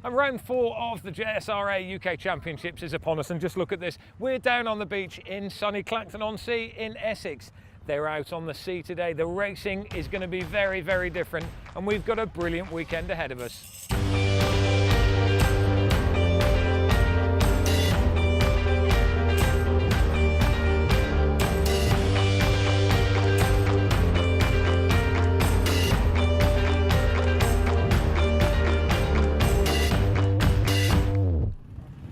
And round 4 of the JSRA UK Championships is upon us, and just look at this. We're down on the beach in sunny Clacton-on-Sea in Essex. They're out on the sea today. The racing is going to be very, very different, and we've got a brilliant weekend ahead of us.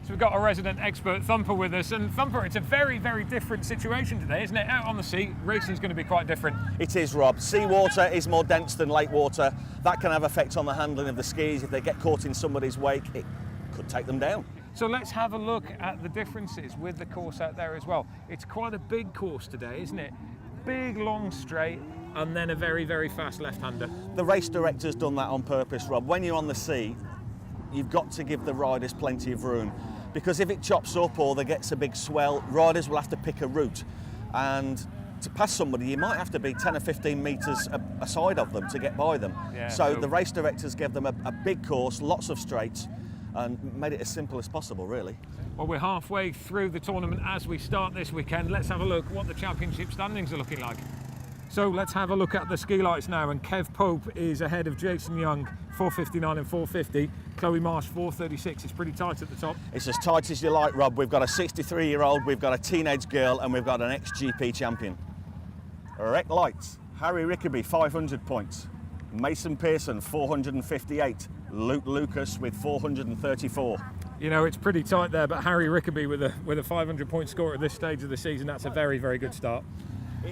We've got a resident expert, Thumper, with us. And Thumper, it's a very, very different situation today, isn't it? Out on the sea, racing is going to be quite different. It is, Rob. Seawater is more dense than lake water. That can have effect on the handling of the skis. If they get caught in somebody's wake, it could take them down. So let's have a look at the differences with the course out there as well. It's quite a big course today, isn't it? Big, long straight, and then a very, very fast left-hander. The race director's done that on purpose, Rob. When you're on the sea, you've got to give the riders plenty of room. Because if it chops up or there gets a big swell, riders will have to pick a route. And to pass somebody, you might have to be 10 or 15 metres aside of them to get by them. Yeah, so the race directors gave them a big course, lots of straights, and made it as simple as possible, really. Well, we're halfway through the tournament as we start this weekend. Let's have a look what the championship standings are looking like. So let's have a look at the ski lights now, and Kev Pope is ahead of Jason Young, 4:59 and 4:50. Chloe Marsh, 4:36. It's pretty tight at the top. It's as tight as you like, Rob. We've got a 63-year-old, we've got a teenage girl, and we've got an ex-GP champion. Rec Lights, Harry Rickaby, 500 points. Mason Pearson, 458. Luke Lucas with 434. You know, it's pretty tight there, but Harry Rickaby with a 500-point score at this stage of the season, that's a very, very good start.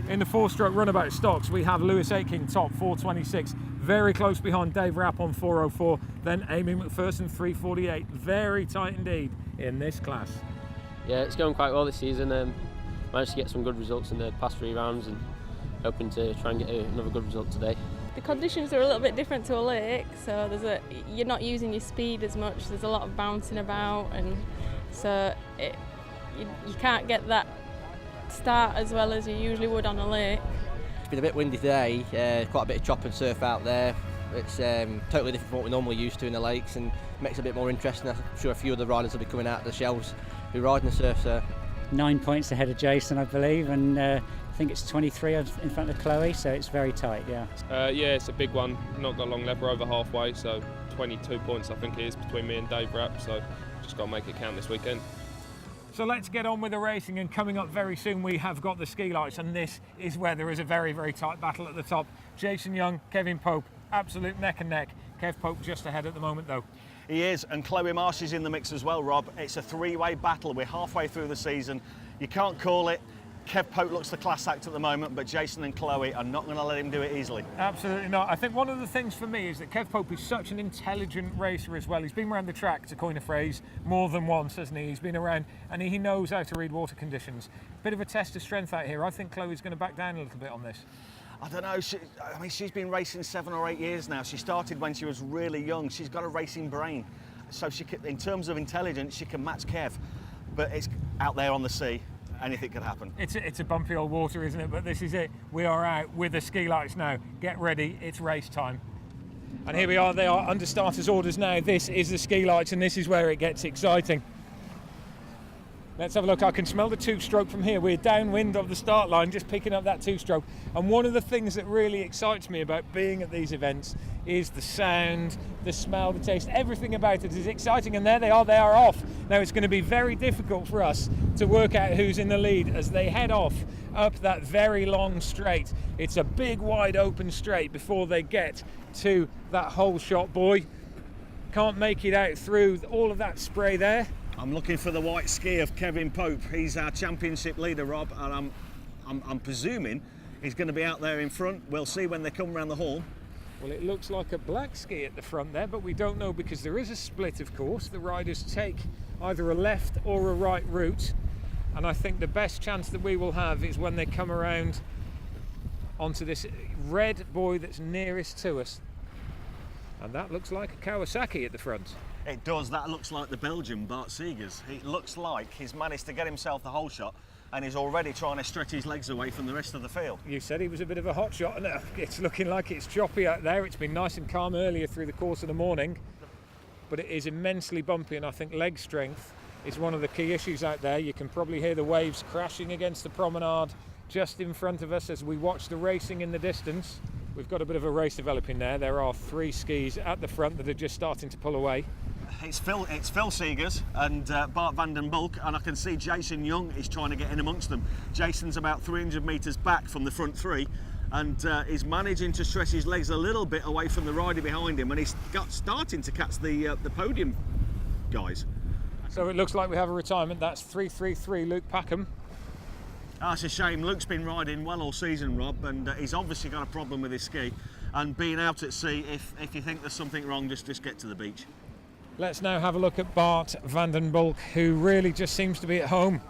In the 4-stroke runabout stocks, we have Lewis Aking top, 4:26. Very close behind Dave Rapp on 4:04. Then Amy McPherson, 3:48. Very tight indeed in this class. Yeah, it's going quite well this season. Managed to get some good results in the past 3 rounds, and hoping to try and get another good result today. The conditions are a little bit different to a lake, so you're not using your speed as much. There's a lot of bouncing about, and so you can't get that start as well as you usually would on a lake. It's been a bit windy today, quite a bit of chop and surf out there. It's totally different from what we're normally used to in the lakes, and makes it a bit more interesting. I'm sure a few of the riders will be coming out of the shells who are riding the surf. So 9 points ahead of Jason, I believe, and I think it's 23 in front of Chloe, so it's very tight, yeah. Yeah, it's a big one. Not got long left, we're over halfway, so 22 points I think it is between me and Dave Rapp, so just got to make it count this weekend. So let's get on with the racing, and coming up very soon we have got the ski lights, and this is where there is a very, very tight battle at the top. Jason Young, Kevin Pope, absolute neck and neck. Kev Pope just ahead at the moment though. He is, and Chloe Marsh is in the mix as well, Rob. It's a 3-way battle. We're halfway through the season. You can't call it. Kev Pope looks the class act at the moment, but Jason and Chloe are not going to let him do it easily. Absolutely not. I think one of the things for me is that Kev Pope is such an intelligent racer as well. He's been around the track, to coin a phrase, more than once, hasn't he? He's been around and he knows how to read water conditions. Bit of a test of strength out here. I think Chloe's going to back down a little bit on this. I don't know, she's been racing 7 or 8 years now. She started when she was really young. She's got a racing brain. So in terms of intelligence, she can match Kev. But it's out there on the sea. Anything could happen. It's a bumpy old water, isn't it? But this is it. We are out with the ski lights now. Get ready, it's race time. And here we are, they are under starters orders now. This is the ski lights, and this is where it gets exciting. Let's have a look. I can smell the 2-stroke from here. We're downwind of the start line, just picking up that 2-stroke. And one of the things that really excites me about being at these events is the sound, the smell, the taste, everything about it is exciting. And there they are off. Now it's going to be very difficult for us to work out who's in the lead as they head off up that very long straight. It's a big, wide open straight before they get to that hole shot buoy. Can't make it out through all of that spray there. I'm looking for the white ski of Kevin Pope. He's our championship leader, Rob, and I'm presuming he's going to be out there in front. We'll see when they come around the hall. Well, it looks like a black ski at the front there, but we don't know because there is a split, of course. The riders take either a left or a right route, and I think the best chance that we will have is when they come around onto this red buoy that's nearest to us. And that looks like a Kawasaki at the front. It does. That looks like the Belgian Bart Segers. It looks like he's managed to get himself the hole shot and he's already trying to stretch his legs away from the rest of the field. You said he was a bit of a hot shot, and it's looking like it's choppy out there. It's been nice and calm earlier through the course of the morning. but it is immensely bumpy, and I think leg strength is one of the key issues out there. You can probably hear the waves crashing against the promenade just in front of us as we watch the racing in the distance. We've got a bit of a race developing there. There are 3 skis at the front that are just starting to pull away. It's Phil Seegers and Bart van den Bulk, and I can see Jason Young is trying to get in amongst them. Jason's about 300 metres back from the front 3, and is managing to stretch his legs a little bit away from the rider behind him, and he's starting to catch the podium guys. So it looks like we have a retirement. That's 333 Luke Packham. That's a shame. Luke's been riding well all season, Rob, and he's obviously got a problem with his ski. And being out at sea, if you think there's something wrong, just get to the beach. Let's now have a look at Bart van den Bulk, who really just seems to be at home.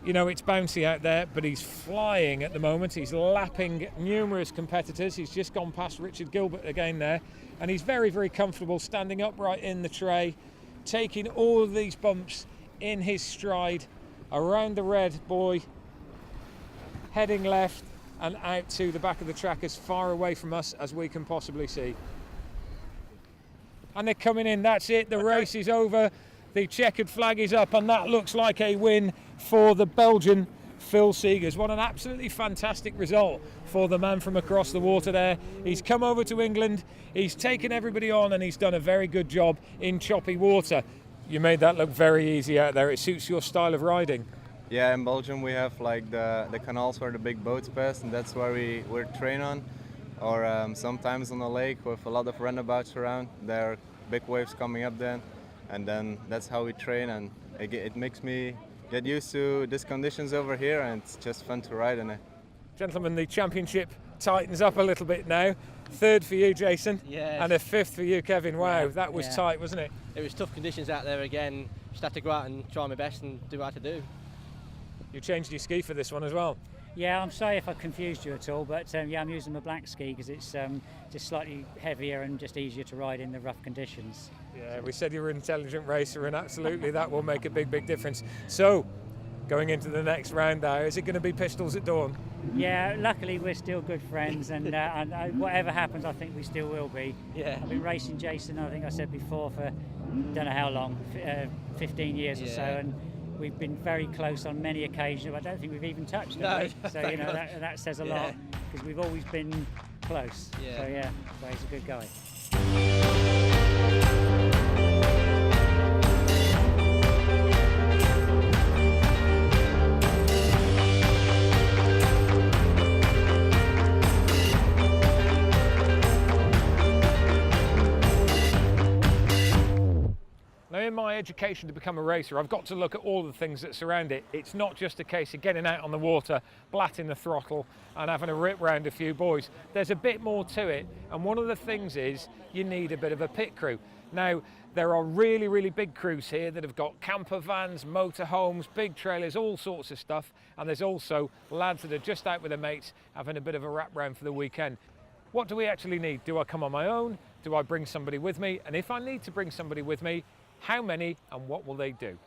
You know, it's bouncy out there, but he's flying at the moment. He's lapping numerous competitors. He's just gone past Richard Gilbert again there, and he's very, very comfortable standing upright in the tray, taking all of these bumps in his stride around the red buoy, heading left and out to the back of the track as far away from us as we can possibly see. And they're coming in, that's it, the race is over, the checkered flag is up, and that looks like a win for the Belgian Phil Seegers. What an absolutely fantastic result for the man from across the water there. He's come over to England, he's taken everybody on, and he's done a very good job in choppy water. You made that look very easy out there. It suits your style of riding. Yeah, in Belgium we have like the canals where the big boats pass, and that's where we train on. Or sometimes on the lake with a lot of runabouts around. There are big waves coming up then, and then that's how we train, and it makes me get used to these conditions over here, and it's just fun to ride in it. Gentlemen, the championship tightens up a little bit now. 3rd for you, Jason, Yeah. and a 5th for you, Kevin. Wow, Yeah, that was yeah. tight, wasn't it? It was tough conditions out there again. Just had to go out and try my best and do what I had to do. You changed your ski for this one as well. Yeah, I'm sorry if I confused you at all, but yeah, I'm using my black ski because it's just slightly heavier and just easier to ride in the rough conditions. Yeah, we said you were an intelligent racer, and absolutely that will make a big, big difference. So, going into the next round now, is it going to be pistols at dawn? Yeah, luckily we're still good friends, and whatever happens, I think we still will be. Yeah. I've been racing Jason, I think I said before, for don't know how long, 15 years or so, Yeah. and we've been very close on many occasions. But I don't think we've even touched No. it. So you know that says a lot, because we've always been close. Yeah. So yeah, so he's a good guy. Now, in my education to become a racer, I've got to look at all the things that surround it. It's not just a case of getting out on the water, blatting the throttle and having a rip round a few boys. There's a bit more to it, and one of the things is you need a bit of a pit crew. Now, there are really, really big crews here that have got camper vans, motorhomes, big trailers, all sorts of stuff, and there's also lads that are just out with their mates having a bit of a wrap round for the weekend. What do we actually need? Do I come on my own? Do I bring somebody with me? And if I need to bring somebody with me, how many and what will they do?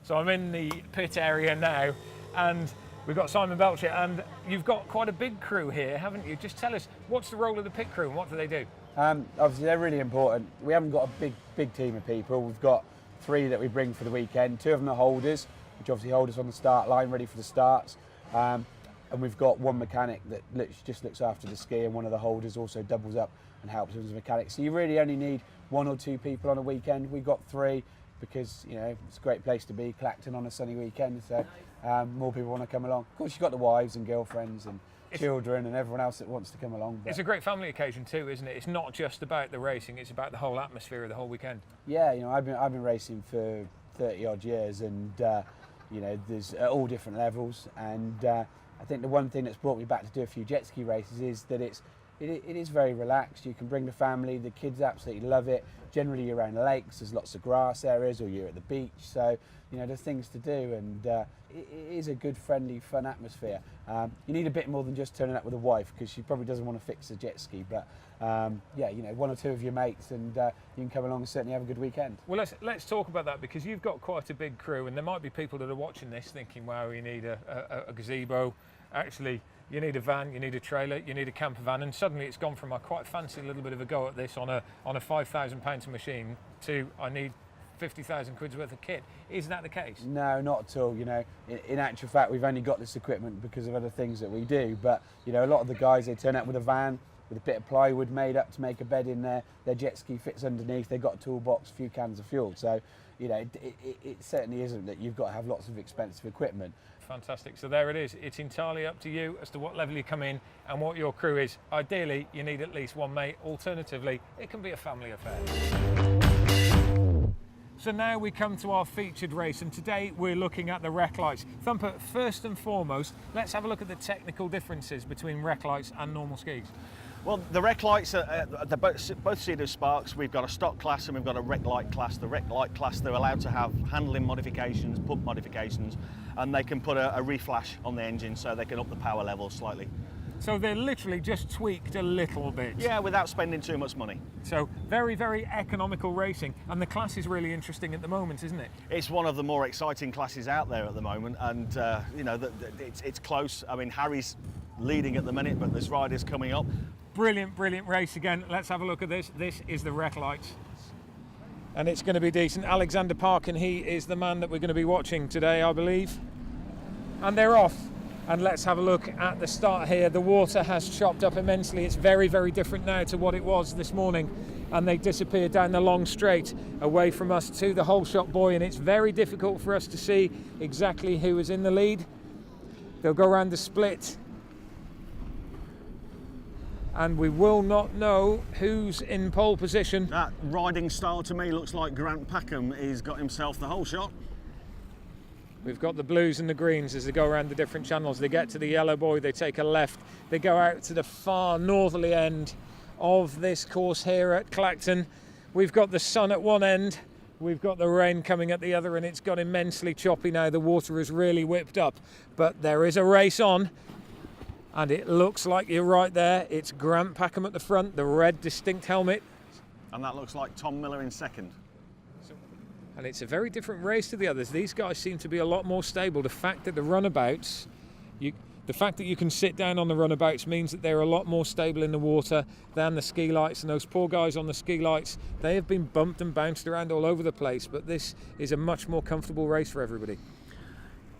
So I'm in the pit area now, and we've got Simon Belcher, and you've got quite a big crew here, haven't you? Just tell us, what's the role of the pit crew and what do they do? Obviously they're really important. We haven't got a big team of people. We've got 3 that we bring for the weekend. 2 of them are holders, which obviously hold us on the start line, ready for the starts. And we've got 1 mechanic that just looks after the ski, and one of the holders also doubles up and helps us as a mechanic. So you really only need 1 or 2 people on a weekend. We've got 3 because, you know, it's a great place to be, Clacton on a sunny weekend, so more people want to come along. Of course, you've got the wives and girlfriends and children and everyone else that wants to come along. It's a great family occasion too, isn't it? It's not just about the racing, it's about the whole atmosphere of the whole weekend. Yeah, you know, I've been racing for 30 odd years, and you know, there's at all different levels, and I think the one thing that's brought me back to do a few jet ski races is that it is very relaxed. You can bring the family, the kids absolutely love it. Generally you're around lakes, there's lots of grass areas, or you're at the beach, so you know, there's things to do, and it is a good, friendly, fun atmosphere. You need a bit more than just turning up with a wife, because she probably doesn't want to fix a jet ski, but yeah, you know, 1 or 2 of your mates, and you can come along and certainly have a good weekend. Well, let's talk about that, because you've got quite a big crew, and there might be people that are watching this thinking, wow, you need a gazebo. Actually, You need a van, you need a trailer, you need a camper van, and suddenly it's gone from I quite fancy a little bit of a go at this on a £5,000 machine to I need 50,000 quid's worth of kit. Is that the case? No, not at all. You know, in actual fact, we've only got this equipment because of other things that we do. But you know, a lot of the guys, they turn up with a van with a bit of plywood made up to make a bed in there. Their jet ski fits underneath. They've got a toolbox, a few cans of fuel. So you know, it certainly isn't that you've got to have lots of expensive equipment. Fantastic. So there it is. It's entirely up to you as to what level you come in and what your crew is. Ideally, you need at least one mate. Alternatively, it can be a family affair. So now we come to our featured race, and today we're looking at the rec lights. Thumper, first and foremost, let's have a look at the technical differences between rec lights and normal skis. Well, the rec lights are both Sea-Doo Sparks. We've got a stock class and we've got a rec light class. The rec light class, they're allowed to have handling modifications, pump modifications, and they can put a reflash on the engine so they can up the power level slightly. So they're literally just tweaked a little bit. Yeah, without spending too much money. So very, very economical racing, and the class is really interesting at the moment, isn't it? It's one of the more exciting classes out there at the moment, and you know, it's close. I mean, Harry's leading at the minute, but there's riders coming up. Brilliant, brilliant race again. Let's have a look at this. This is the rec lights. And it's going to be decent. Alexander Parkin, he is the man that we're going to be watching today, I believe. And they're off. And let's have a look at the start here. The water has chopped up immensely. It's very, very different now to what it was this morning. And they disappear down the long straight away from us to the hole shot buoy. And it's very difficult for us to see exactly who is in the lead. They'll go around the split. And we will not know who's in pole position. That riding style to me looks like Grant Packham. He's got himself the hole shot. We've got the blues and the greens as they go around the different channels. They get to the yellow buoy, they take a left. They go out to the far northerly end of this course here at Clacton. We've got the sun at one end, we've got the rain coming at the other, and it's got immensely choppy now. The water is really whipped up, but there is a race on. And it looks like you're right there. It's Grant Packham at the front, the red distinct helmet. And that looks like Tom Miller in second. And it's a very different race to the others. These guys seem to be a lot more stable. The fact that the runabouts, the fact that you can sit down on the runabouts means that they're a lot more stable in the water than the ski lights. And those poor guys on the ski lights, they have been bumped and bounced around all over the place. But this is a much more comfortable race for everybody.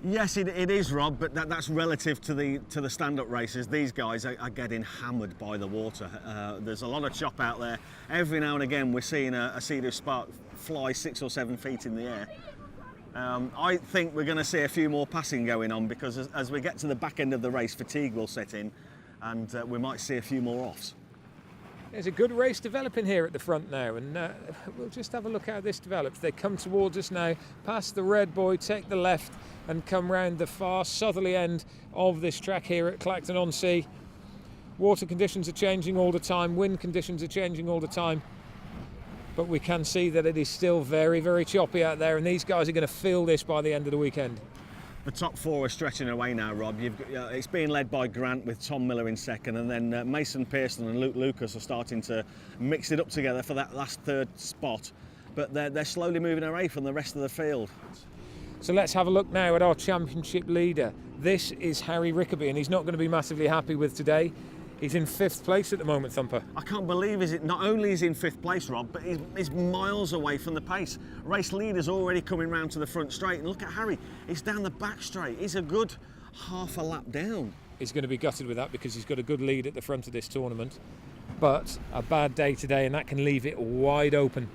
Yes, it is, Rob, but that's relative to the stand-up races. These guys are getting hammered by the water. There's a lot of chop out there. Every now and again, we're seeing a Sea-Doo Spark fly 6 or 7 feet in the air. I think we're going to see a few more passing going on because as we get to the back end of the race, fatigue will set in, and we might see a few more offs. There's a good race developing here at the front now, and we'll just have a look how this develops. They come towards us now, past the red buoy, take the left, and come round the far southerly end of this track here at Clacton-on-Sea. Water conditions are changing all the time, wind conditions are changing all the time, but we can see that it is still very, very choppy out there, and these guys are going to feel this by the end of the weekend. The top four are stretching away now, Rob. It's being led by Grant with Tom Miller in second, and then Mason Pearson and Luke Lucas are starting to mix it up together for that last third spot, but they're slowly moving away from the rest of the field. So let's have a look now at our championship leader. This is Harry Rickaby, and he's not going to be massively happy with today. He's in 5th place at the moment, Thumper. I can't believe not only is he in 5th place, Rob, but he's miles away from the pace. Race leader's already coming round to the front straight, and look at Harry, he's down the back straight. He's a good half a lap down. He's going to be gutted with that because he's got a good lead at the front of this tournament, but a bad day today, and that can leave it wide open.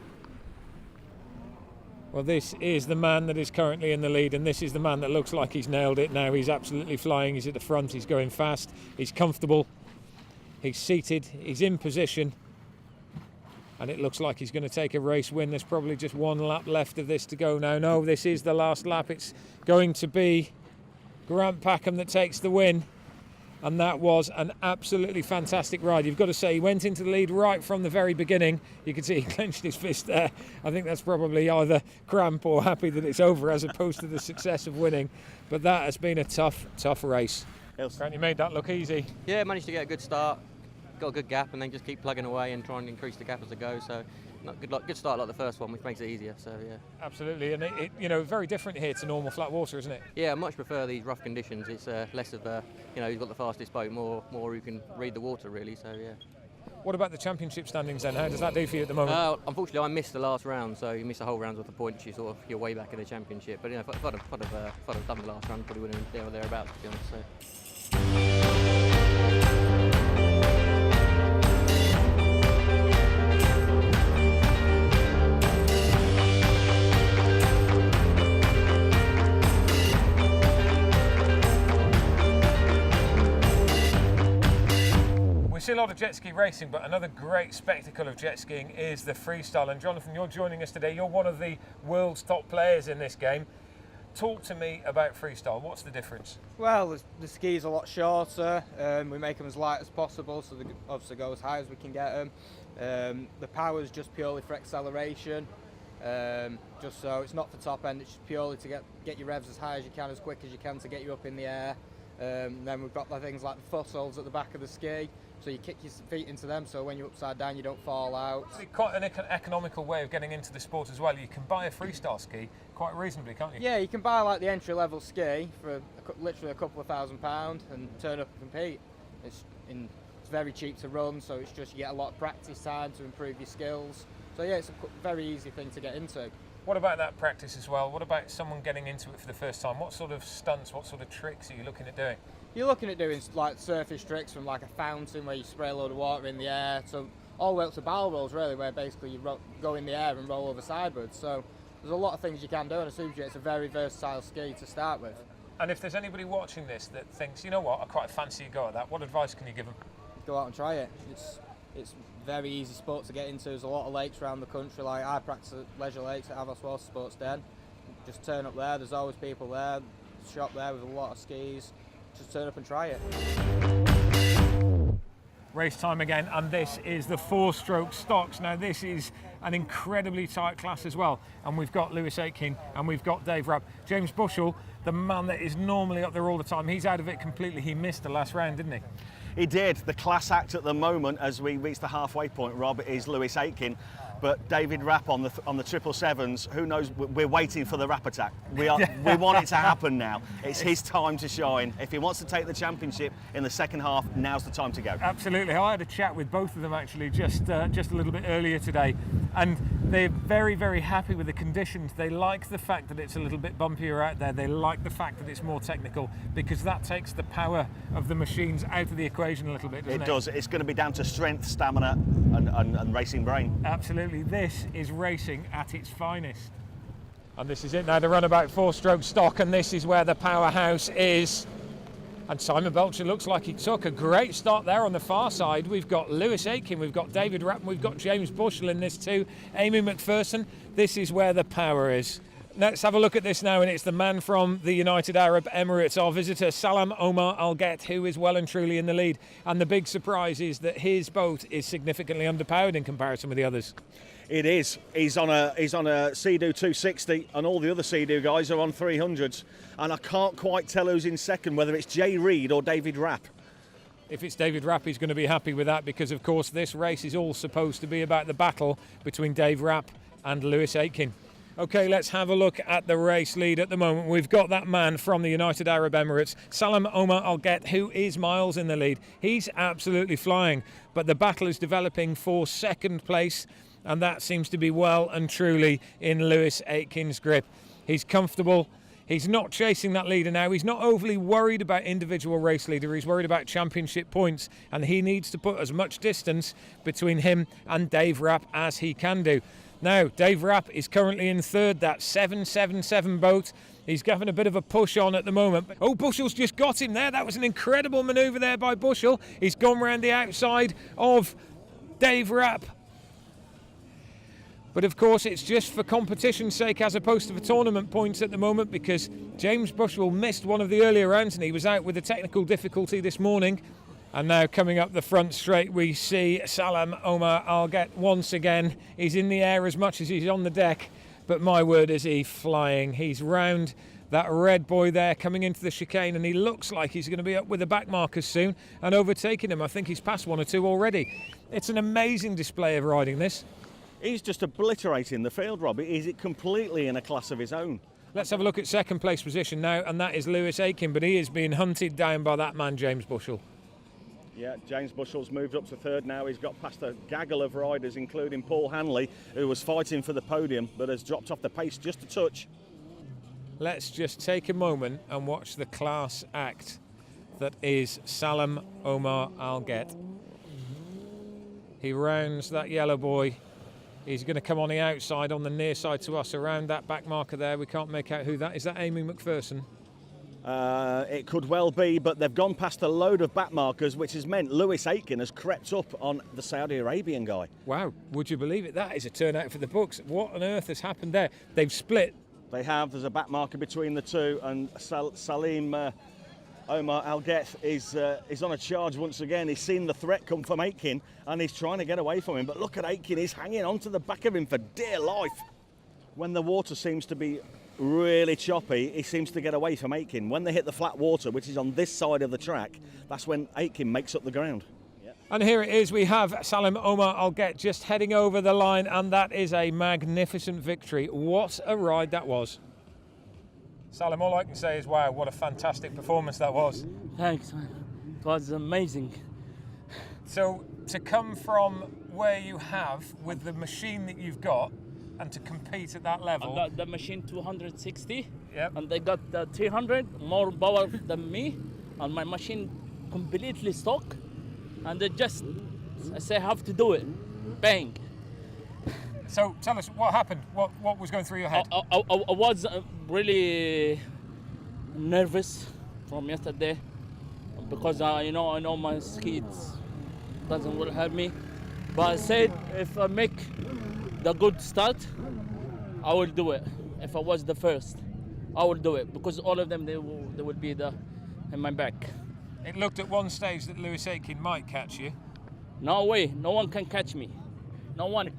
Well, this is the man that is currently in the lead, and this is the man that looks like he's nailed it now. He's absolutely flying. He's at the front. He's going fast. He's comfortable. He's seated. He's in position. And it looks like he's going to take a race win. There's probably just one lap left of this to go now. No, this is the last lap. It's going to be Grant Packham that takes the win. And that was an absolutely fantastic ride. You've got to say, he went into the lead right from the very beginning. You can see he clenched his fist there. I think that's probably either cramp or happy that it's over as opposed to the success of winning. But that has been a tough, tough race. Grant, you made that look easy. Yeah, managed to get a good start. got a good gap, and then just keep plugging away and try and increase the gap as I go. So, good start like the first one, which makes it easier. So yeah. Absolutely, and it very different here to normal flat water, isn't it? Yeah, I much prefer these rough conditions. It's less of a, you've got the fastest boat, more you can read the water really. So yeah. What about the championship standings then? How does that do for you at the moment? Unfortunately, I missed the last round, so you miss a whole round worth of points. You're way back in the championship. But if I'd have done the last round, probably would have been there or thereabouts, to be honest. So. We see a lot of jet ski racing, but another great spectacle of jet skiing is the freestyle. And Jonathan, you're joining us today. You're one of the world's top players in this game. Talk to me about freestyle. What's the difference? Well, the ski's a lot shorter. We make them as light as possible, so they obviously go as high as we can get them. The power is just purely for acceleration, just so it's not for top end. It's just purely to get your revs as high as you can, as quick as you can, to get you up in the air. Then we've got the things like the footholds at the back of the ski, so you kick your feet into them, so when you're upside down you don't fall out. It's quite an economical way of getting into the sport as well. You can buy a freestyle ski quite reasonably, can't you? Yeah, you can buy like the entry level ski for literally a couple of £1,000 and turn up and compete. It's very cheap to run, so it's just you get a lot of practice time to improve your skills. So yeah, it's a very easy thing to get into. What about that practice as well? What about someone getting into it for the first time? What sort of stunts, what sort of tricks are you looking at doing? You're looking at doing like surface tricks from like a fountain where you spray a load of water in the air, so all the way up to barrel rolls really, where basically you go in the air and roll over sideways. So there's a lot of things you can do, and a super jet, it's a very versatile ski to start with. And if there's anybody watching this that thinks, you know what, I quite fancy a go at that, what advice can you give them? Go out and try it. It's very easy sport to get into. There's a lot of lakes around the country. Like I practice at Leisure Lakes at Avos Water Sports Den. Just turn up there. There's always people there. Shop there with a lot of skis. Just turn up and try it. Race time again, and this is the 4-stroke stocks. Now this is an incredibly tight class as well, and we've got Lewis Aitken and we've got Dave Rapp. James Bushell, the man that is normally up there all the time, he's out of it completely. He missed the last round, didn't he? He did. The class act at the moment, as we reach the halfway point, Rob, is Lewis Aitken. But David Rapp on the 777s, who knows? We're waiting for the Rapp attack. We want it to happen now. It's his time to shine. If he wants to take the championship in the second half, now's the time to go. Absolutely. I had a chat with both of them actually just a little bit earlier today, and they're very, very happy with the conditions. They like the fact that it's a little bit bumpier out there. They like the fact that it's more technical, because that takes the power of the machines out of the equation a little bit, doesn't it? It does. It's going to be down to strength, stamina, and racing brain. Absolutely. This is racing at its finest. And this is it now, the Runabout 4-stroke stock, and this is where the powerhouse is. And Simon Belcher looks like he took a great start there on the far side. We've got Lewis Aitken, we've got David Rapp, we've got James Bushell in this too. Amy McPherson. This is where the power is. Let's have a look at this now, and it's the man from the United Arab Emirates, our visitor, Salam Omar Al-Ghet, who is well and truly in the lead. And the big surprise is that his boat is significantly underpowered in comparison with the others. It is. He's on a Sea-Doo 260, and all the other Sea-Doo guys are on 300s. And I can't quite tell who's in second, whether it's Jay Reid or David Rapp. If it's David Rapp, he's going to be happy with that, because of course this race is all supposed to be about the battle between Dave Rapp and Lewis Aitken. Okay, let's have a look at the race lead at the moment. We've got that man from the United Arab Emirates, Salam Omar Al-Ghet, who is miles in the lead. He's absolutely flying, but the battle is developing for second place, and that seems to be well and truly in Lewis Aitken's grip. He's comfortable. He's not chasing that leader now. He's not overly worried about individual race leader. He's worried about championship points, and he needs to put as much distance between him and Dave Rapp as he can do. Now, Dave Rapp is currently in third, that 777 boat. He's having a bit of a push on at the moment. Oh, Bushell's just got him there. That was an incredible manoeuvre there by Bushell. He's gone round the outside of Dave Rapp. But of course, it's just for competition's sake as opposed to for tournament points at the moment, because James Bushell missed one of the earlier rounds and he was out with a technical difficulty this morning. And now coming up the front straight, we see Salam Omar Al-Ghet once again. He's in the air as much as he's on the deck, but my word, is he flying. He's round That red boy there coming into the chicane, and he looks like he's going to be up with the back markers soon and overtaking him. I think he's passed one or two already. It's an amazing display of riding this. He's just obliterating the field, Rob. He's completely in a class of his own. Let's have a look at second place position now, and that is Lewis Aiken, but he is being hunted down by that man, James Bushell. Yeah, James Bushell's moved up to third now. He's got past a gaggle of riders, including Paul Hanley, who was fighting for the podium, but has dropped off the pace just a touch. Let's just take a moment and watch the class act that is Salam Omar Al-Ghet. He rounds that yellow boy. He's going to come on the outside, on the near side to us, around that back marker there. We can't make out who that is. That Amy McPherson? It could well be, but they've gone past a load of back markers, which has meant Lewis Aiken has crept up on the Saudi Arabian guy. Wow, would you believe it? That is a turnout for the books. What on earth has happened there? They've split. They have. There's a back marker between the two, and Salim Omar Al-Ghet is on a charge once again. He's seen the threat come from Aiken, and he's trying to get away from him. But look at Aiken, he's hanging on to the back of him for dear life. When the water seems to be really choppy, he seems to get away from Aiken. When they hit the flat water, which is on this side of the track, that's when Aiken makes up the ground. And here it is, we have Salim Omar Al-Ghet just heading over the line, and that is a magnificent victory. What a ride that was. Salim, all I can say is, wow, what a fantastic performance that was. Thanks, man. It was amazing. So, to come from where you have, with the machine that you've got, and to compete at that level... I got the machine 260, yep. And they got the 300, more power than me, and my machine completely stock. And they just, I say, have to do it. Bang. So tell us what happened. What was going through your head? I was really nervous from yesterday because I know my skis doesn't will help me. But I said if I make the good start, I will do it. If I was the first, I will do it because all of them they will be in my back. It looked at one stage that Lewis Aiken might catch you. No way, no one can catch me. No one.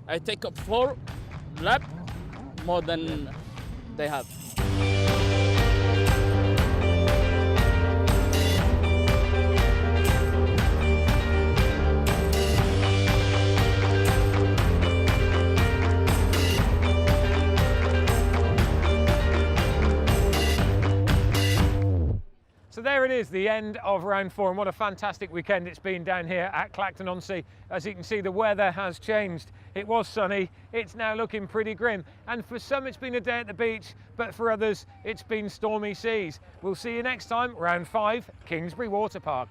I take up 4 laps more than they have. So there it is, the end of round 4, and what a fantastic weekend it's been down here at Clacton-on-Sea. As you can see, the weather has changed. It was sunny, it's now looking pretty grim, and for some it's been a day at the beach, but for others it's been stormy seas. We'll see you next time, round 5, Kingsbury Water Park.